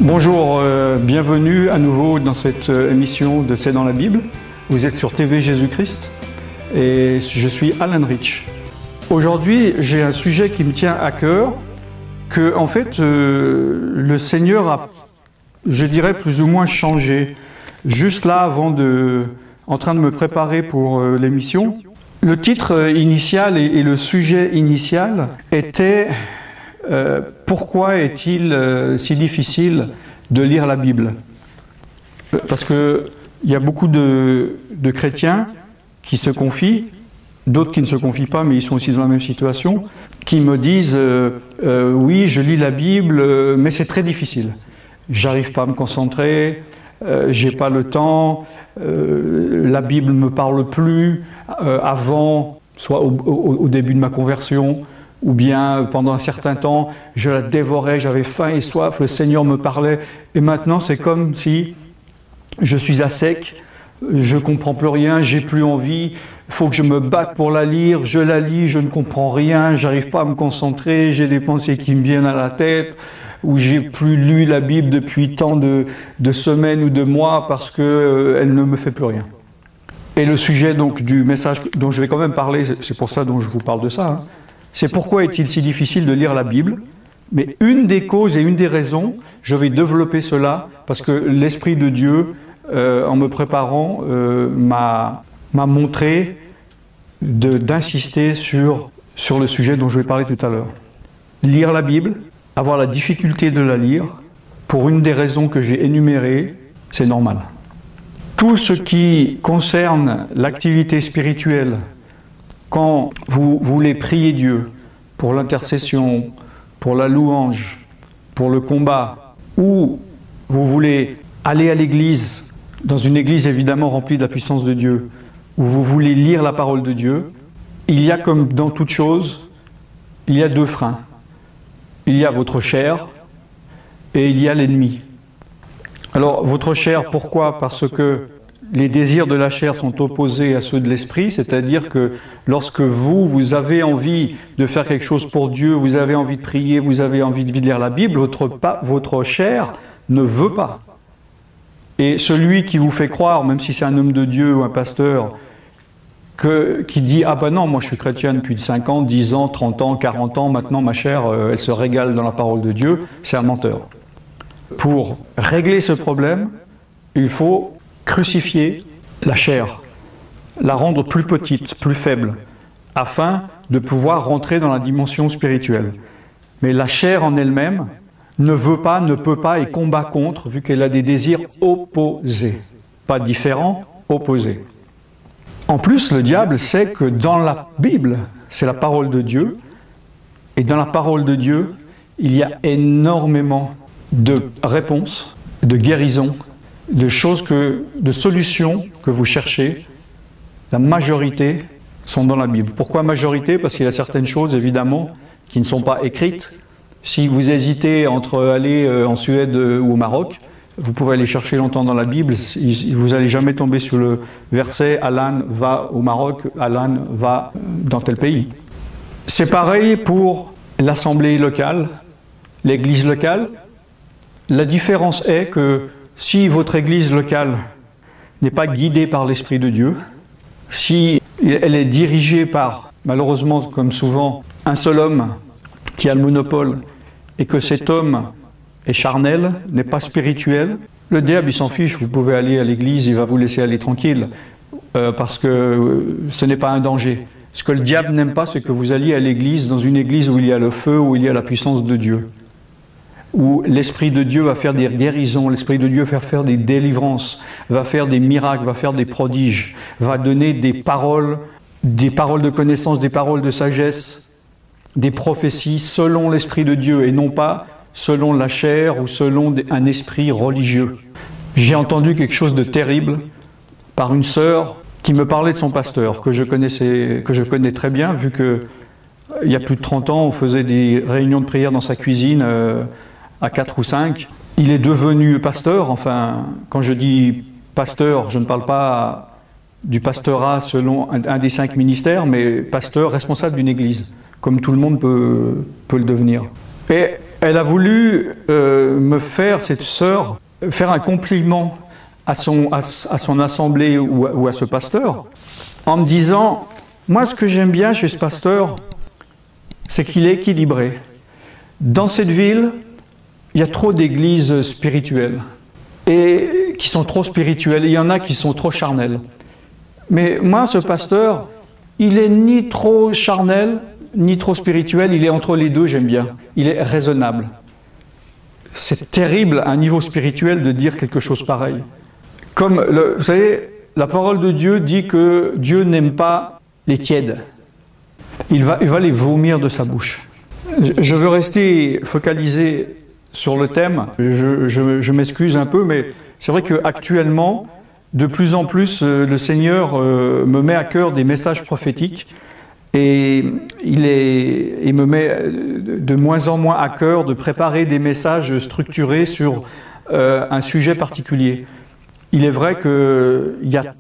Bonjour, bienvenue à nouveau dans cette émission de C'est dans la Bible. Vous êtes sur TV Jésus-Christ et je suis Alan Rich. Aujourd'hui, j'ai un sujet qui me tient à cœur, que en fait le Seigneur a, je dirais, plus ou moins changé. Juste là, en train de me préparer pour l'émission, le titre initial et le sujet initial était pourquoi est-il si difficile de lire la Bible? Parce qu'il y a beaucoup de chrétiens qui se confient, d'autres qui ne se confient pas, mais ils sont aussi dans la même situation, qui me disent oui, je lis la Bible, mais c'est très difficile. J'arrive pas à me concentrer, j'ai pas le temps, la Bible me parle plus avant, soit au début de ma conversion, ou bien pendant un certain temps, je la dévorais, j'avais faim et soif, le Seigneur me parlait, et maintenant c'est comme si je suis à sec, je ne comprends plus rien, j'ai plus envie, il faut que je me batte pour la lire, je la lis, je ne comprends rien, j'arrive pas à me concentrer, j'ai des pensées qui me viennent à la tête, ou j'ai plus lu la Bible depuis tant de semaines ou de mois parce qu'elle ne me fait plus rien. Et le sujet donc du message dont je vais quand même parler, c'est pour ça dont je vous parle de ça, hein. C'est pourquoi est-il si difficile de lire la Bible? Mais une des causes et une des raisons, je vais développer cela, parce que l'Esprit de Dieu, en me préparant, m'a montré d'insister sur le sujet dont je vais parler tout à l'heure. Lire la Bible, avoir la difficulté de la lire, pour une des raisons que j'ai énumérées, c'est normal. Tout ce qui concerne l'activité spirituelle, quand vous voulez prier Dieu pour l'intercession, pour la louange, pour le combat, ou vous voulez aller à l'église, dans une église évidemment remplie de la puissance de Dieu, où vous voulez lire la parole de Dieu, il y a comme dans toute chose, il y a deux freins. Il y a votre chair et il y a l'ennemi. Alors votre chair, pourquoi? Parce que les désirs de la chair sont opposés à ceux de l'esprit, c'est-à-dire que lorsque vous avez envie de faire quelque chose pour Dieu, vous avez envie de prier, vous avez envie de lire la Bible, votre chair ne veut pas. Et celui qui vous fait croire, même si c'est un homme de Dieu ou un pasteur, qui dit « Ah ben non, moi je suis chrétien depuis 5 ans, 10 ans, 30 ans, 40 ans, maintenant ma chair, elle se régale dans la parole de Dieu », c'est un menteur. Pour régler ce problème, il faut crucifier la chair, la rendre plus petite, plus faible, afin de pouvoir rentrer dans la dimension spirituelle. Mais la chair en elle-même ne veut pas, ne peut pas et combat contre, vu qu'elle a des désirs opposés. Pas différents, opposés. En plus, le diable sait que dans la Bible, c'est la parole de Dieu, et dans la parole de Dieu, il y a énormément de réponses, de guérisons, de choses, de solutions que vous cherchez. La majorité sont dans la Bible. Pourquoi majorité? Parce qu'il y a certaines choses, évidemment, qui ne sont pas écrites. Si vous hésitez entre aller en Suède ou au Maroc, vous pouvez aller chercher longtemps dans la Bible, vous n'allez jamais tomber sur le verset « Alan va au Maroc, Alan va dans tel pays ». C'est pareil pour l'assemblée locale, l'église locale. La différence est que si votre église locale n'est pas guidée par l'Esprit de Dieu, si elle est dirigée par, malheureusement comme souvent, un seul homme qui a le monopole et que cet homme est charnel, n'est pas spirituel, le diable il s'en fiche, vous pouvez aller à l'église, il va vous laisser aller tranquille, parce que ce n'est pas un danger. Ce que le diable n'aime pas, c'est que vous alliez à l'église, dans une église où il y a le feu, où il y a la puissance de Dieu, où l'Esprit de Dieu va faire des guérisons, l'Esprit de Dieu va faire des délivrances, va faire des miracles, va faire des prodiges, va donner des paroles de connaissance, des paroles de sagesse, des prophéties selon l'Esprit de Dieu et non pas selon la chair ou selon un esprit religieux. J'ai entendu quelque chose de terrible par une sœur qui me parlait de son pasteur, que je connais très bien, vu que il y a plus de 30 ans, on faisait des réunions de prière dans sa cuisine à 4 ou 5. Il est devenu pasteur, enfin, quand je dis pasteur, je ne parle pas du pastorat selon un des 5 ministères, mais pasteur responsable d'une église, comme tout le monde peut le devenir. Et Elle a voulu me faire, cette sœur, faire un compliment à son assemblée ou à ce pasteur, en me disant, moi ce que j'aime bien chez ce pasteur, c'est qu'il est équilibré. Dans cette ville, il y a trop d'églises spirituelles, et qui sont trop spirituelles, il y en a qui sont trop charnelles. Mais moi, ce pasteur, il est ni trop charnel, ni trop spirituel, il est entre les deux, j'aime bien. Il est raisonnable. C'est terrible à un niveau spirituel de dire quelque chose pareil. Comme, vous savez, la parole de Dieu dit que Dieu n'aime pas les tièdes. Il va les vomir de sa bouche. Je veux rester focalisé sur le thème. Je m'excuse un peu, mais c'est vrai qu'actuellement, de plus en plus, le Seigneur me met à cœur des messages prophétiques. Et il me met de moins en moins à cœur de préparer des messages structurés sur un sujet particulier. Il est vrai qu'il y a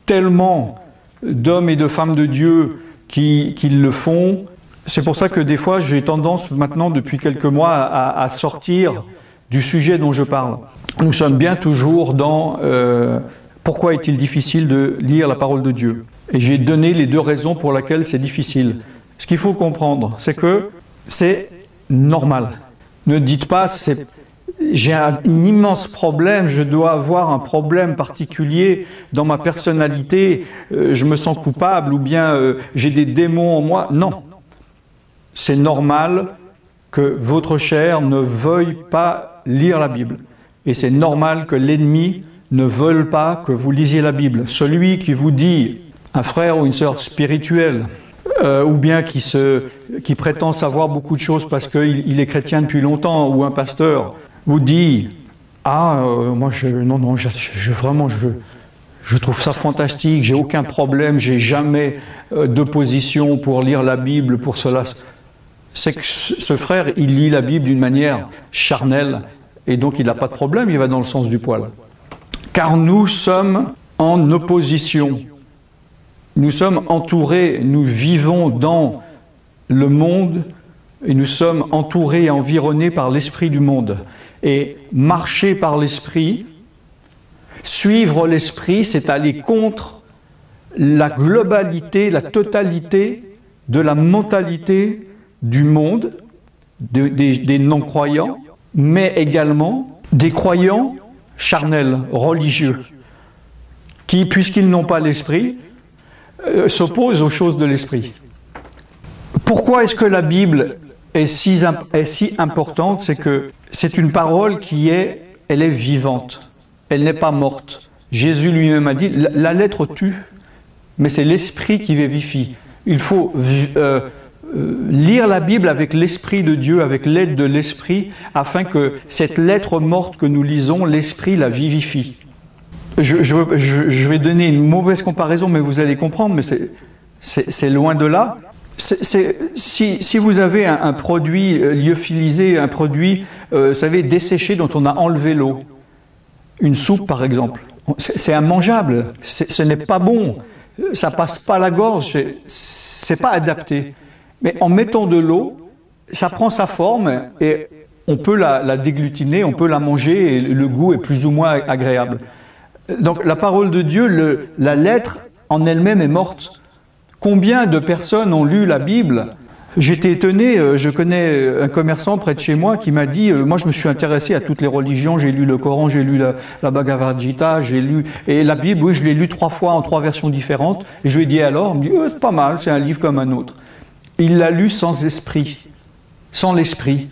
tellement d'hommes et de femmes de Dieu qui le font. C'est pour ça que des fois, j'ai tendance maintenant, depuis quelques mois, à sortir du sujet dont je parle. Nous sommes bien toujours dans pourquoi est-il difficile de lire la parole de Dieu. Et j'ai donné les deux raisons pour lesquelles c'est difficile. Ce qu'il faut comprendre, c'est que c'est normal. Ne dites pas, j'ai un immense problème, je dois avoir un problème particulier dans ma personnalité, je me sens coupable ou bien j'ai des démons en moi. Non. C'est normal que votre chair ne veuille pas lire la Bible. Et c'est normal que l'ennemi ne veuille pas que vous lisiez la Bible. Celui qui vous dit, un frère ou une sœur spirituelle, ou bien qui prétend savoir beaucoup de choses parce qu'il est chrétien depuis longtemps, ou un pasteur, vous dit « Ah, moi, vraiment, je trouve ça fantastique, j'ai aucun problème, j'ai jamais d'opposition pour lire la Bible, pour cela. » C'est que ce frère, il lit la Bible d'une manière charnelle, et donc il n'a pas de problème, il va dans le sens du poil. Car nous sommes en opposition. Nous sommes entourés, nous vivons dans le monde et nous sommes entourés et environnés par l'esprit du monde. Et marcher par l'esprit, suivre l'esprit, c'est aller contre la globalité, la totalité de la mentalité du monde, des non-croyants, mais également des croyants charnels, religieux, qui, puisqu'ils n'ont pas l'esprit, s'opposent aux choses de l'esprit. Pourquoi est-ce que la Bible est si importante? C'est que c'est une parole elle est vivante, elle n'est pas morte. Jésus lui-même a dit, la lettre tue, mais c'est l'esprit qui vivifie. Il faut lire la Bible avec l'esprit de Dieu, avec l'aide de l'esprit, afin que cette lettre morte que nous lisons, l'esprit la vivifie. Je vais donner une mauvaise comparaison, mais vous allez comprendre, mais c'est loin de là. Si vous avez un produit lyophilisé, un produit, vous savez, desséché dont on a enlevé l'eau, une soupe par exemple, c'est immangeable, ce n'est pas bon, ça passe pas la gorge, c'est pas adapté. Mais en mettant de l'eau, ça prend sa forme et on peut la déglutiner, on peut la manger et le goût est plus ou moins agréable. Donc la parole de Dieu, la lettre en elle-même est morte. Combien de personnes ont lu la Bible? J'étais étonné, je connais un commerçant près de chez moi qui m'a dit, moi je me suis intéressé à toutes les religions, j'ai lu le Coran, j'ai lu la Bhagavad Gita, j'ai lu, et la Bible, oui, je l'ai lu 3 fois en 3 versions différentes, et je lui ai dit alors, il me dit, c'est pas mal, c'est un livre comme un autre. Il l'a lu sans esprit, sans l'esprit,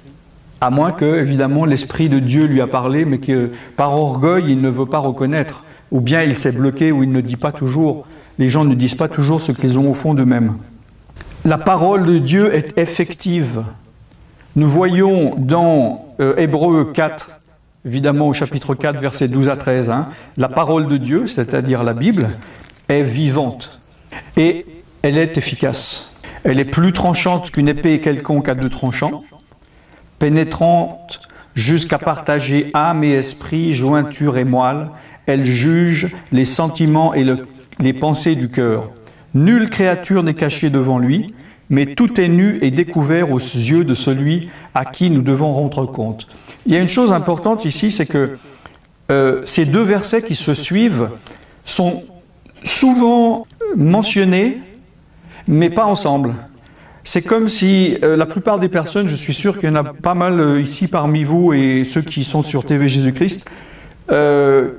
à moins que, évidemment, l'esprit de Dieu lui a parlé, mais que par orgueil, il ne veut pas reconnaître, ou bien il s'est bloqué, ou il ne dit pas toujours, les gens ne disent pas toujours ce qu'ils ont au fond d'eux-mêmes. La parole de Dieu est effective. Nous voyons dans Hébreux 4, évidemment au chapitre 4, versets 12 à 13, la parole de Dieu, c'est-à-dire la Bible, est vivante et elle est efficace. Elle est plus tranchante qu'une épée quelconque à 2 tranchants, pénétrante jusqu'à partager âme et esprit, jointure et moelle. Elle juge les sentiments et les pensées du cœur. Nulle créature n'est cachée devant lui, mais tout est nu et découvert aux yeux de celui à qui nous devons rendre compte. Il y a une chose importante ici, c'est que ces deux versets qui se suivent sont souvent mentionnés, mais pas ensemble. C'est comme si la plupart des personnes, je suis sûr qu'il y en a pas mal ici parmi vous et ceux qui sont sur TV Jésus-Christ,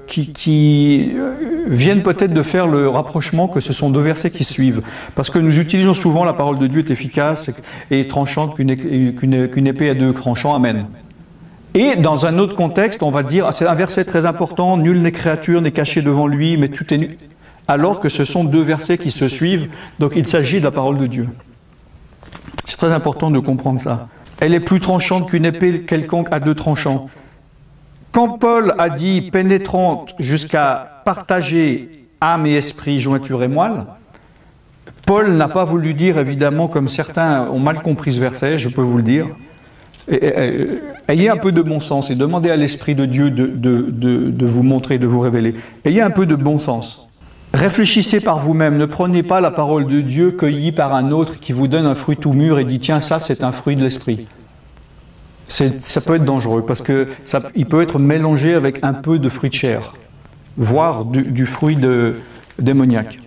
qui viennent peut-être de faire le rapprochement que ce sont deux versets qui suivent. Parce que nous utilisons souvent la parole de Dieu est efficace et tranchante qu'une épée à deux tranchants. Amen. Et dans un autre contexte, on va dire, c'est un verset très important, nul n'est créature n'est caché devant lui, mais tout est nu. Alors que ce sont deux versets qui se suivent, donc il s'agit de la parole de Dieu. C'est très important de comprendre ça. Elle est plus tranchante qu'une épée quelconque à deux tranchants. Quand Paul a dit pénétrante jusqu'à partager âme et esprit, jointure et moelle, Paul n'a pas voulu dire, évidemment, comme certains ont mal compris ce verset, je peux vous le dire, ayez un peu de bon sens et demandez à l'Esprit de Dieu de vous montrer, de vous révéler. Ayez un peu de bon sens. Réfléchissez par vous-même, ne prenez pas la parole de Dieu cueillie par un autre qui vous donne un fruit tout mûr et dit « Tiens, ça c'est un fruit de l'Esprit ». Ça peut être dangereux parce qu'il peut être mélangé avec un peu de fruit de chair, voire du fruit démoniaque.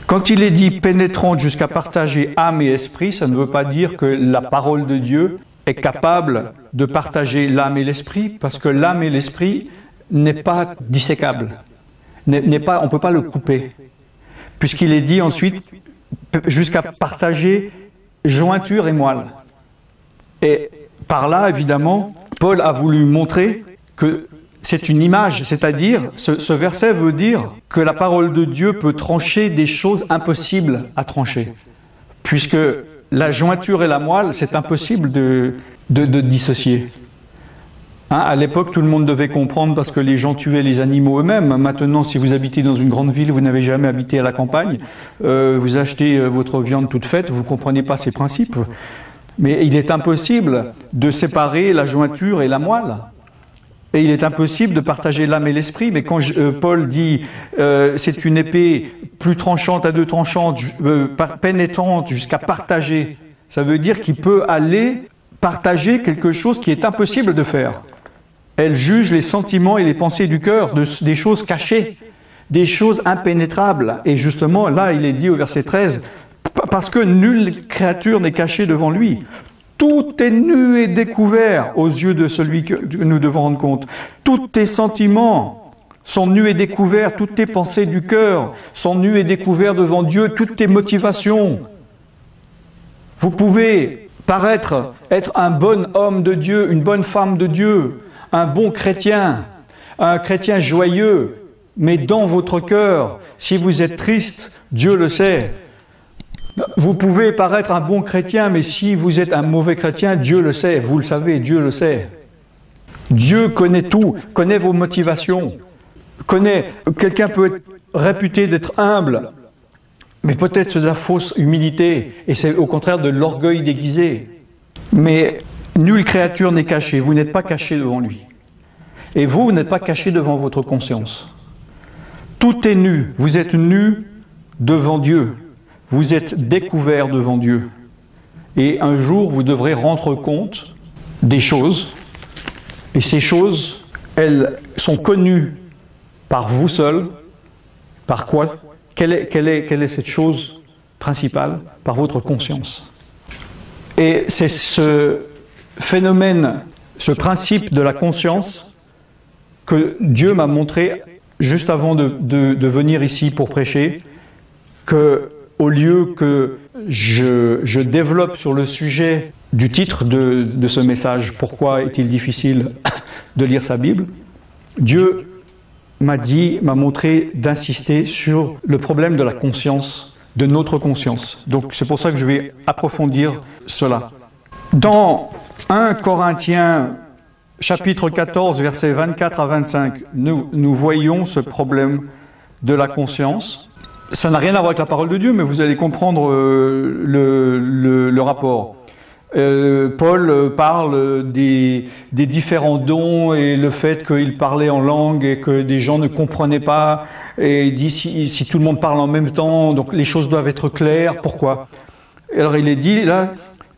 Quand il est dit pénétrante jusqu'à partager âme et esprit, ça ne veut pas dire que la parole de Dieu est capable de partager l'âme et l'esprit, parce que l'âme et l'esprit n'est pas dissécable, on ne peut pas le couper, puisqu'il est dit ensuite jusqu'à partager jointure et moelle. Et par là, évidemment, Paul a voulu montrer que c'est une image, c'est-à-dire, ce verset veut dire que la parole de Dieu peut trancher des choses impossibles à trancher. Puisque la jointure et la moelle, c'est impossible de dissocier. Hein, à l'époque, tout le monde devait comprendre parce que les gens tuaient les animaux eux-mêmes. Maintenant, si vous habitez dans une grande ville, vous n'avez jamais habité à la campagne, vous achetez votre viande toute faite, vous ne comprenez pas ces principes. Mais il est impossible de séparer la jointure et la moelle. Et il est impossible de partager l'âme et l'esprit. Mais quand Paul dit c'est une épée plus tranchante à deux tranchantes, pénétrante jusqu'à partager, ça veut dire qu'il peut aller partager quelque chose qui est impossible de faire. Elle juge les sentiments et les pensées du cœur, des choses cachées, des choses impénétrables. Et justement, là, il est dit au verset 13, parce que nulle créature n'est cachée devant lui. Tout est nu et découvert aux yeux de celui que nous devons rendre compte. Tous tes sentiments sont nus et découverts, toutes tes pensées du cœur sont nues et découvertes devant Dieu, toutes tes motivations. Vous pouvez paraître être un bon homme de Dieu, une bonne femme de Dieu, un bon chrétien, un chrétien joyeux, mais dans votre cœur, si vous êtes triste, Dieu le sait. Vous pouvez paraître un bon chrétien, mais si vous êtes un mauvais chrétien, Dieu le sait, vous le savez, Dieu le sait. Dieu connaît tout, connaît vos motivations, quelqu'un peut être réputé d'être humble, mais peut-être c'est de la fausse humilité, et c'est au contraire de l'orgueil déguisé. Mais nulle créature n'est cachée, vous n'êtes pas caché devant lui. Et vous n'êtes pas caché devant votre conscience. Tout est nu, vous êtes nu devant Dieu. Vous êtes découvert devant Dieu. Et un jour, vous devrez rendre compte des choses. Et ces choses, elles sont connues par vous seul. Par quoi? Quelle est cette chose principale? Par votre conscience. Et c'est ce phénomène, ce principe de la conscience que Dieu m'a montré juste avant de venir ici pour prêcher, que au lieu que je développe sur le sujet du titre de ce message, pourquoi est-il difficile de lire sa Bible, Dieu m'a montré d'insister sur le problème de la conscience, de notre conscience. Donc c'est pour ça que je vais approfondir cela. Dans 1 Corinthiens chapitre 14, versets 24 à 25, nous voyons ce problème de la conscience. Ça n'a rien à voir avec la parole de Dieu, mais vous allez comprendre le rapport. Paul parle des différents dons et le fait qu'il parlait en langue et que des gens ne comprenaient pas. Et il dit si tout le monde parle en même temps, donc les choses doivent être claires. Pourquoi? Alors il est dit là,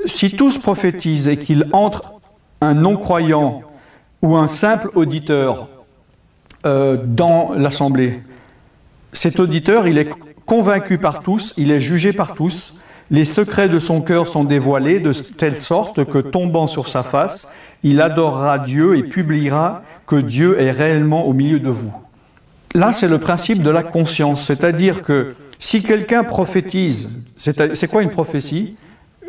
si tous prophétisent et qu'il entre un non-croyant ou un simple auditeur dans l'assemblée, cet auditeur, il est convaincu par tous, il est jugé par tous, les secrets de son cœur sont dévoilés de telle sorte que, tombant sur sa face, il adorera Dieu et publiera que Dieu est réellement au milieu de vous. Là, c'est le principe de la conscience, c'est-à-dire que si quelqu'un prophétise, c'est quoi une prophétie?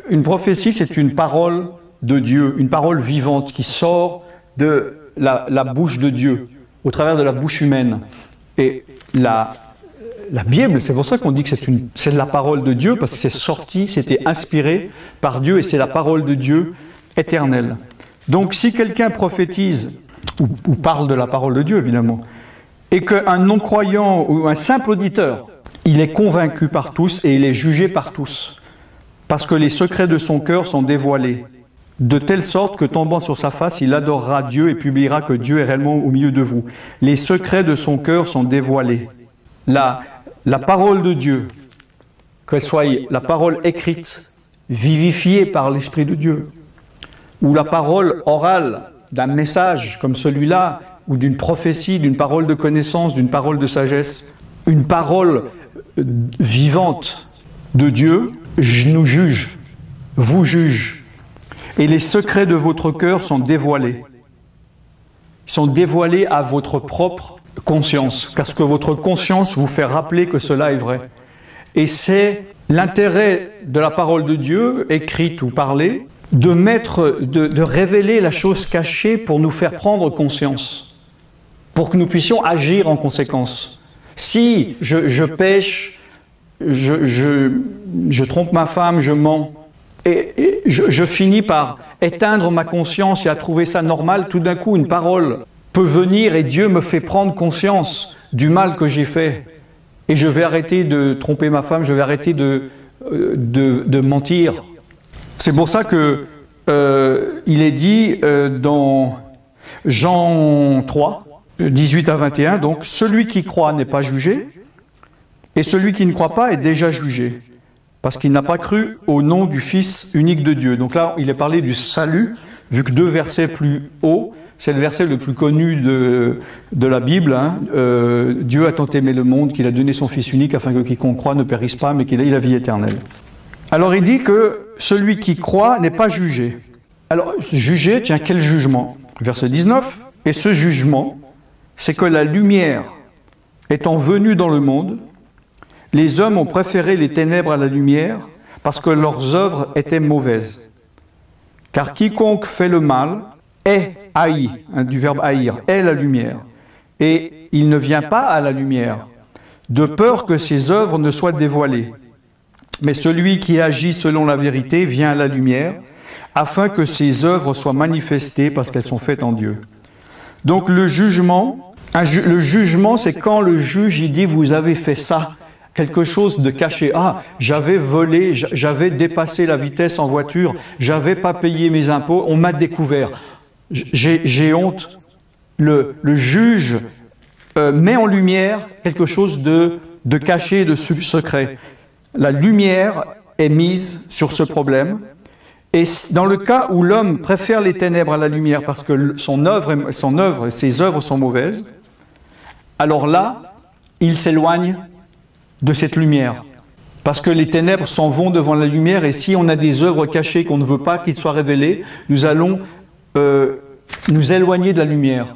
Une prophétie, c'est une parole de Dieu, une parole vivante qui sort de la bouche de Dieu, au travers de la bouche humaine. Et la Bible, c'est pour ça qu'on dit que c'est la parole de Dieu, parce que c'est sorti, c'était inspiré par Dieu, et c'est la parole de Dieu éternelle. Donc si quelqu'un prophétise, ou parle de la parole de Dieu évidemment, et qu'un non-croyant ou un simple auditeur, il est convaincu par tous et il est jugé par tous, parce que les secrets de son cœur sont dévoilés, de telle sorte que tombant sur sa face, il adorera Dieu et publiera que Dieu est réellement au milieu de vous. Les secrets de son cœur sont dévoilés. La parole de Dieu, qu'elle soit la parole écrite, vivifiée par l'Esprit de Dieu, ou la parole orale d'un message comme celui-là, ou d'une prophétie, d'une parole de connaissance, d'une parole de sagesse, une parole vivante de Dieu, nous juge, vous juge. Et les secrets de votre cœur sont dévoilés. Ils sont dévoilés à votre propre conscience, parce que votre conscience vous fait rappeler que cela est vrai. Et c'est l'intérêt de la parole de Dieu, écrite ou parlée, de révéler la chose cachée pour nous faire prendre conscience, pour que nous puissions agir en conséquence. Si je pêche, je trompe ma femme, je mens, et je finis par éteindre ma conscience et à trouver ça normal, tout d'un coup une parole peut venir et Dieu me fait prendre conscience du mal que j'ai fait. Et je vais arrêter de tromper ma femme, je vais arrêter de mentir. C'est pour ça que il est dit dans Jean 3, 18 à 21, donc « Celui qui croit n'est pas jugé, et celui qui ne croit pas est déjà jugé, parce qu'il n'a pas cru au nom du Fils unique de Dieu. » Donc là, il est parlé du salut, vu que 2 versets plus haut, c'est le verset le plus connu de la Bible. Hein. Dieu a tant aimé le monde qu'il a donné son Fils unique afin que quiconque croit ne périsse pas, mais qu'il ait la vie éternelle. Alors il dit que celui qui croit n'est pas jugé. Alors, jugé, tiens, quel jugement? Verset 19, « Et ce jugement, c'est que la lumière étant venue dans le monde, les hommes ont préféré les ténèbres à la lumière parce que leurs œuvres étaient mauvaises. Car quiconque fait le mal est haï, hein, du verbe haïr, est la lumière. Et il ne vient pas à la lumière, de peur que ses œuvres ne soient dévoilées. Mais celui qui agit selon la vérité vient à la lumière, afin que ses œuvres soient manifestées parce qu'elles sont faites en Dieu. » Donc le jugement, c'est quand le juge il dit « vous avez fait ça ». Quelque chose de caché. Ah, j'avais volé, j'avais dépassé la vitesse en voiture, j'avais pas payé mes impôts, on m'a découvert. J'ai honte. Le juge met en lumière quelque chose de caché, de secret. La lumière est mise sur ce problème. Et dans le cas où l'homme préfère les ténèbres à la lumière parce que ses œuvres sont mauvaises, alors là, il s'éloigne de cette lumière. Parce que les ténèbres s'en vont devant la lumière et si on a des œuvres cachées qu'on ne veut pas qu'ils soient révélées, nous allons nous éloigner de la lumière.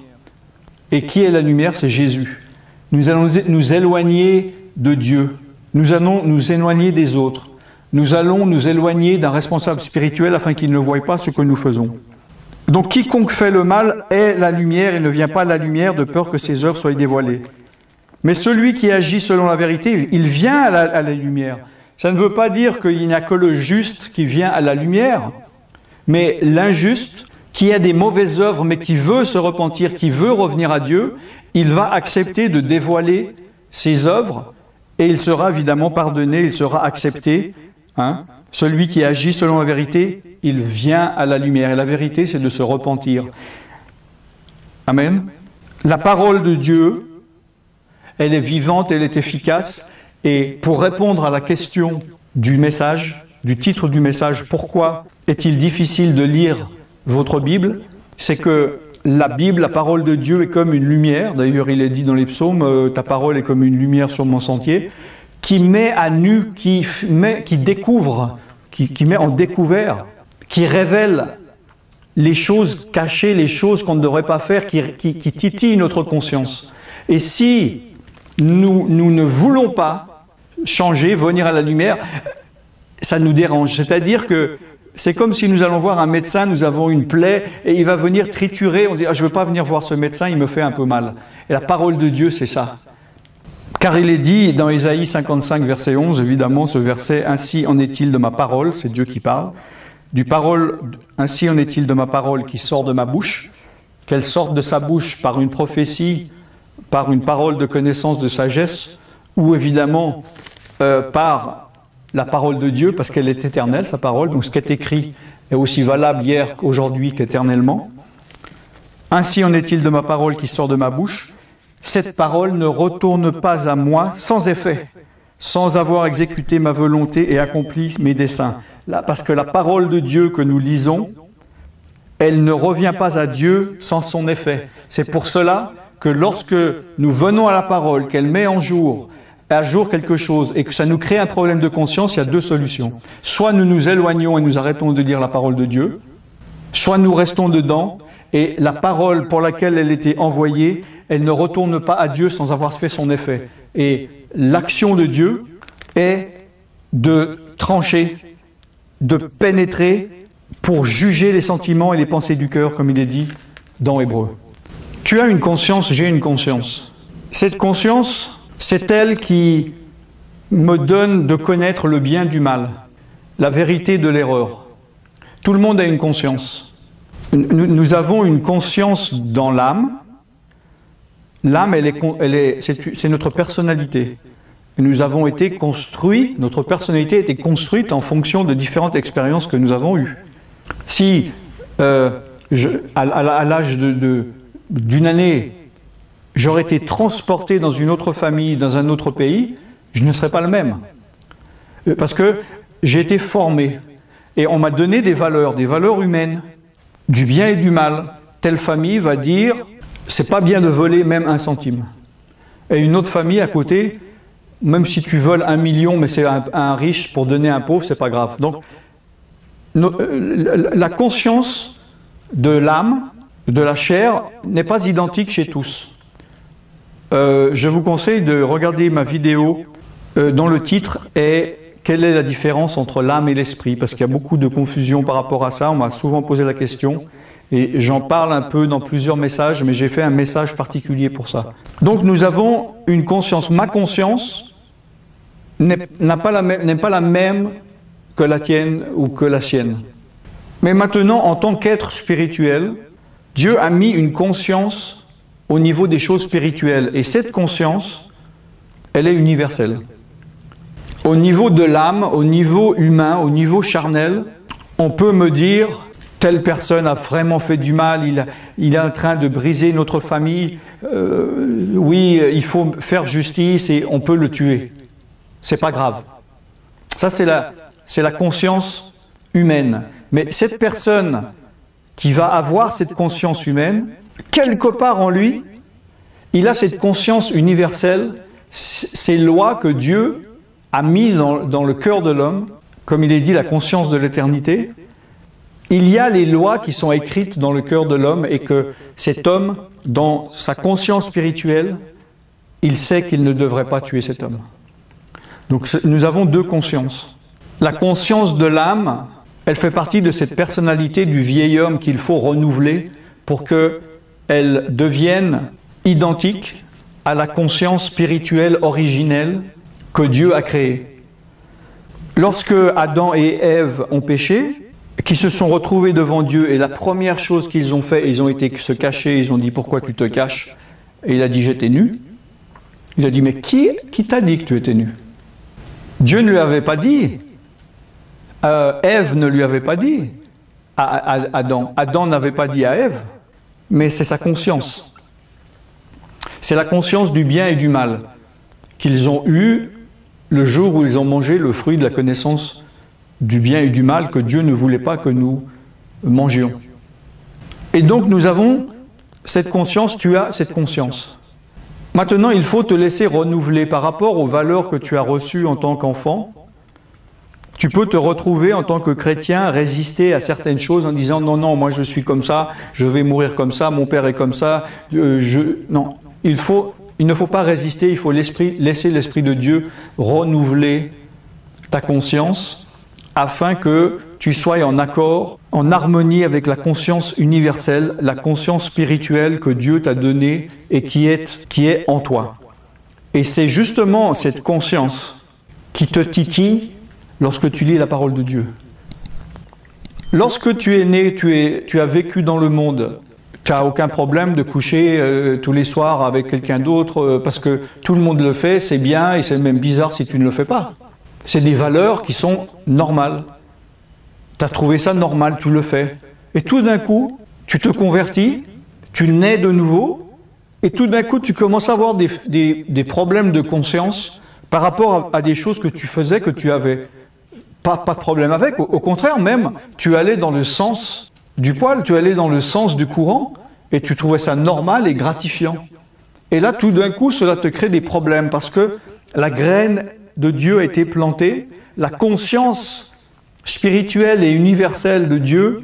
Et qui est la lumière? C'est Jésus. Nous allons nous éloigner de Dieu. Nous allons nous éloigner des autres. Nous allons nous éloigner d'un responsable spirituel afin qu'il ne voie pas ce que nous faisons. Donc quiconque fait le mal est la lumière et ne vient pas à la lumière de peur que ses œuvres soient dévoilées. Mais celui qui agit selon la vérité, il vient à la lumière. Ça ne veut pas dire qu'il n'y a que le juste qui vient à la lumière, mais l'injuste, qui a des mauvaises œuvres, mais qui veut se repentir, qui veut revenir à Dieu, il va accepter de dévoiler ses œuvres, et il sera évidemment pardonné, il sera accepté. Hein? Celui qui agit selon la vérité, il vient à la lumière. Et la vérité, c'est de se repentir. Amen. La parole de Dieu, elle est vivante, elle est efficace. Et pour répondre à la question du message, du titre du message, pourquoi est-il difficile de lire votre Bible? C'est que la Bible, la parole de Dieu est comme une lumière, d'ailleurs il est dit dans les psaumes, ta parole est comme une lumière sur mon sentier, qui met à nu, qui découvre, qui met en découvert, qui révèle les choses cachées, les choses qu'on ne devrait pas faire, qui titillent notre conscience. Et si nous ne voulons pas changer, venir à la lumière, ça nous dérange. C'est-à-dire que c'est comme si nous allons voir un médecin, nous avons une plaie, et il va venir triturer, on dit « je ne veux pas venir voir ce médecin, il me fait un peu mal ». Et la parole de Dieu, c'est ça. Car il est dit dans Ésaïe 55, verset 11, évidemment, ce verset « Ainsi en est-il de ma parole », c'est Dieu qui parle, « Ainsi en est-il de ma parole qui sort de ma bouche, qu'elle sorte de sa bouche par une prophétie, par une parole de connaissance, de sagesse, ou évidemment par la parole de Dieu, parce qu'elle est éternelle, sa parole, donc ce qui est écrit est aussi valable hier qu'aujourd'hui qu'éternellement. Ainsi en est-il de ma parole qui sort de ma bouche, cette parole ne retourne pas à moi sans effet, sans avoir exécuté ma volonté et accompli mes desseins. Là, parce que la parole de Dieu que nous lisons, elle ne revient pas à Dieu sans son effet. C'est pour cela que lorsque nous venons à la parole, qu'elle met à jour quelque chose et que ça nous crée un problème de conscience, il y a deux solutions. Soit nous nous éloignons et nous arrêtons de lire la parole de Dieu, soit nous restons dedans et la parole pour laquelle elle était envoyée, elle ne retourne pas à Dieu sans avoir fait son effet. Et l'action de Dieu est de trancher, de pénétrer pour juger les sentiments et les pensées du cœur, comme il est dit dans Hébreu. Tu as une conscience, j'ai une conscience. Cette conscience, c'est elle qui me donne de connaître le bien du mal, la vérité de l'erreur. Tout le monde a une conscience. Nous avons une conscience dans l'âme. L'âme, c'est notre personnalité. Nous avons été construits, notre personnalité a été construite en fonction de différentes expériences que nous avons eues. Si, à l'âge d'une année, j'aurais été transporté dans une autre famille, dans un autre pays, je ne serais pas le même. Parce que j'ai été formé. Et on m'a donné des valeurs humaines, du bien et du mal. Telle famille va dire, c'est pas bien de voler même 1 centime. Et une autre famille à côté, même si tu voles 1 million, mais c'est un riche pour donner à un pauvre, c'est pas grave. Donc, la conscience de l'âme, de la chair, n'est pas identique chez tous. Je vous conseille de regarder ma vidéo dont le titre est « Quelle est la différence entre l'âme et l'esprit ?» Parce qu'il y a beaucoup de confusion par rapport à ça, on m'a souvent posé la question. Et j'en parle un peu dans plusieurs messages, mais j'ai fait un message particulier pour ça. Donc nous avons une conscience. Ma conscience n'est pas la même que la tienne ou que la sienne. Mais maintenant, en tant qu'être spirituel, Dieu a mis une conscience au niveau des choses spirituelles. Et cette conscience, elle est universelle. Au niveau de l'âme, au niveau humain, au niveau charnel, on peut me dire... Telle personne a vraiment fait du mal, il est en train de briser notre famille. Oui, il faut faire justice et on peut le tuer. C'est pas grave. Ça, c'est la conscience humaine. Mais cette personne qui va avoir cette conscience humaine, quelque part en lui, il a cette conscience universelle, ces lois que Dieu a mis dans le cœur de l'homme, comme il est dit, la conscience de l'éternité. Il y a les lois qui sont écrites dans le cœur de l'homme et que cet homme, dans sa conscience spirituelle, il sait qu'il ne devrait pas tuer cet homme. Donc nous avons deux consciences. La conscience de l'âme, elle fait partie de cette personnalité du vieil homme qu'il faut renouveler pour qu'elle devienne identique à la conscience spirituelle originelle que Dieu a créée. Lorsque Adam et Ève ont péché, qui se sont retrouvés devant Dieu, et la première chose qu'ils ont fait, ils ont été se cacher, ils ont dit « Pourquoi tu te caches ?» Et il a dit « J'étais nu ». Il a dit « Mais qui t'a dit que tu étais nu ?» Dieu ne lui avait pas dit. Ève ne lui avait pas dit à Adam. Adam n'avait pas dit à Ève, mais c'est sa conscience. C'est la conscience du bien et du mal qu'ils ont eu le jour où ils ont mangé le fruit de la connaissance du bien et du mal que Dieu ne voulait pas que nous mangions. Et donc nous avons cette conscience, tu as cette conscience. Maintenant, il faut te laisser renouveler par rapport aux valeurs que tu as reçues en tant qu'enfant. Tu peux te retrouver en tant que chrétien, résister à certaines choses en disant « Non, non, moi je suis comme ça, je vais mourir comme ça, mon père est comme ça. » Non, il ne faut pas résister, il faut laisser l'Esprit de Dieu renouveler ta conscience afin que tu sois en accord, en harmonie avec la conscience universelle, la conscience spirituelle que Dieu t'a donnée et qui est en toi. Et c'est justement cette conscience qui te titille lorsque tu lis la parole de Dieu. Lorsque tu es né, tu as vécu dans le monde, tu n'as aucun problème de coucher tous les soirs avec quelqu'un d'autre parce que tout le monde le fait, c'est bien et c'est même bizarre si tu ne le fais pas. C'est des valeurs qui sont normales. Tu as trouvé ça normal, tu le fais. Et tout d'un coup, tu te convertis, tu nais de nouveau, et tout d'un coup, tu commences à avoir des problèmes de conscience par rapport à des choses que tu faisais, que tu avais pas de problème avec. Au contraire, même, tu allais dans le sens du poil, tu allais dans le sens du courant, et tu trouvais ça normal et gratifiant. Et là, tout d'un coup, cela te crée des problèmes, parce que la graine de Dieu a été plantée, la conscience spirituelle et universelle de Dieu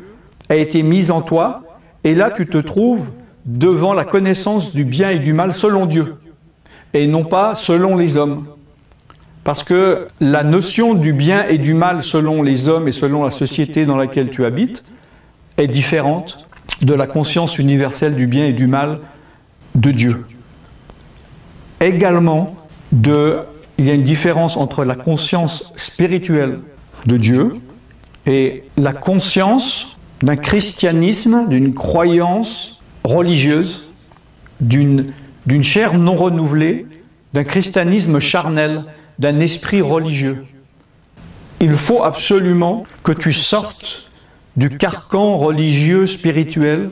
a été mise en toi, et là, tu te trouves devant la connaissance du bien et du mal selon Dieu, et non pas selon les hommes. Parce que la notion du bien et du mal selon les hommes et selon la société dans laquelle tu habites est différente de la conscience universelle du bien et du mal de Dieu. Également, il y a une différence entre la conscience spirituelle de Dieu et la conscience d'un christianisme, d'une croyance religieuse, d'une chair non renouvelée, d'un christianisme charnel, d'un esprit religieux. Il faut absolument que tu sortes du carcan religieux, spirituel,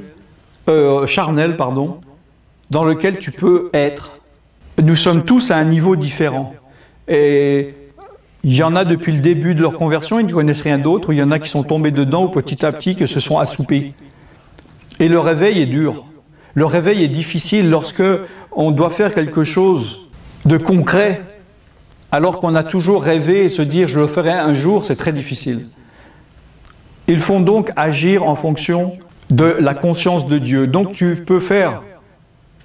charnel, pardon, dans lequel tu peux être. Nous sommes tous à un niveau différent. Et il y en a depuis le début de leur conversion, ils ne connaissent rien d'autre, il y en a qui sont tombés dedans ou petit à petit qui se sont assoupis. Et le réveil est dur. Le réveil est difficile lorsque on doit faire quelque chose de concret, alors qu'on a toujours rêvé et se dire « je le ferai un jour », c'est très difficile. Ils font donc agir en fonction de la conscience de Dieu. Donc tu peux faire,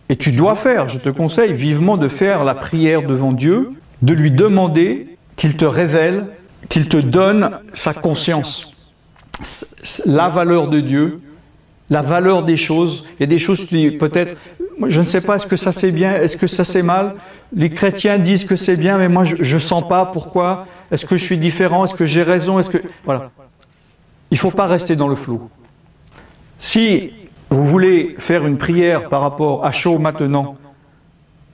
et tu dois faire, je te conseille vivement de faire la prière devant Dieu, de lui demander qu'il te révèle, qu'il te donne sa conscience, la valeur de Dieu, la valeur des choses. Il y a des choses qui peut-être, je ne sais pas, est-ce que ça c'est bien, est-ce que ça c'est mal? Les chrétiens disent que c'est bien, mais moi je ne sens pas pourquoi. Est-ce que je suis différent? Est-ce que j'ai raison? Voilà. Il ne faut pas rester dans le flou. Si vous voulez faire une prière par rapport à chaud maintenant,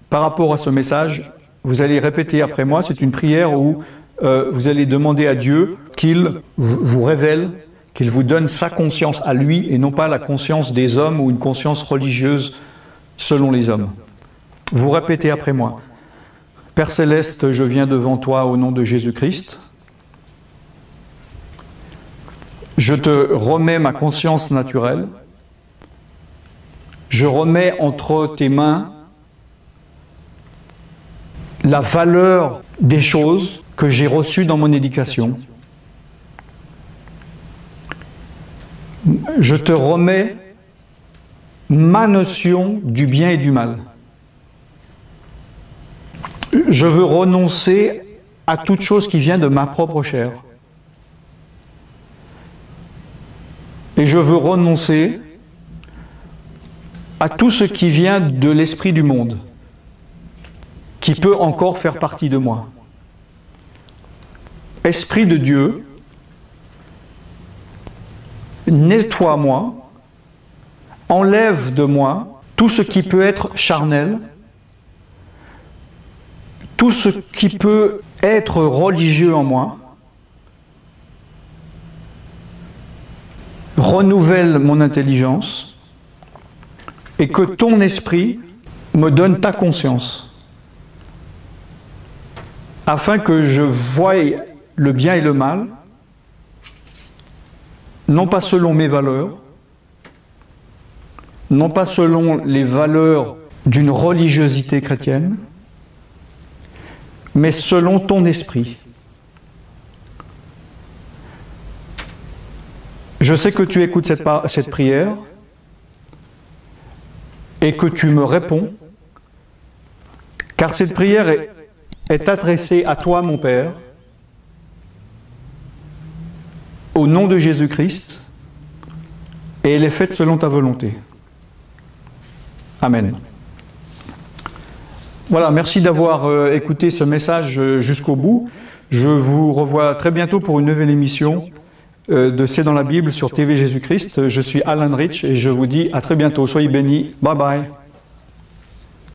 par rapport à ce message, vous allez répéter après moi, c'est une prière où vous allez demander à Dieu qu'il vous révèle, qu'il vous donne sa conscience à lui et non pas la conscience des hommes ou une conscience religieuse selon les hommes. Vous répétez après moi. Père Céleste, je viens devant toi au nom de Jésus-Christ. Je te remets ma conscience naturelle. Je remets entre tes mains la valeur des choses que j'ai reçues dans mon éducation. Je te remets ma notion du bien et du mal. Je veux renoncer à toute chose qui vient de ma propre chair. Et je veux renoncer à tout ce qui vient de l'esprit du monde, qui peut encore faire partie de moi. Esprit de Dieu, nettoie-moi, enlève de moi tout ce qui peut être charnel, tout ce qui peut être religieux en moi, renouvelle mon intelligence et que ton esprit me donne ta conscience, afin que je voie le bien et le mal non pas selon mes valeurs, non pas selon les valeurs d'une religiosité chrétienne, mais selon ton esprit. Je sais que tu écoutes cette prière et que tu me réponds, car cette prière est adressée à toi, mon Père, au nom de Jésus-Christ, et elle est faite selon ta volonté. Amen. Voilà, merci d'avoir écouté ce message jusqu'au bout. Je vous revois très bientôt pour une nouvelle émission de C'est dans la Bible sur TV Jésus-Christ. Je suis Alan Rich et je vous dis à très bientôt. Soyez bénis. Bye bye.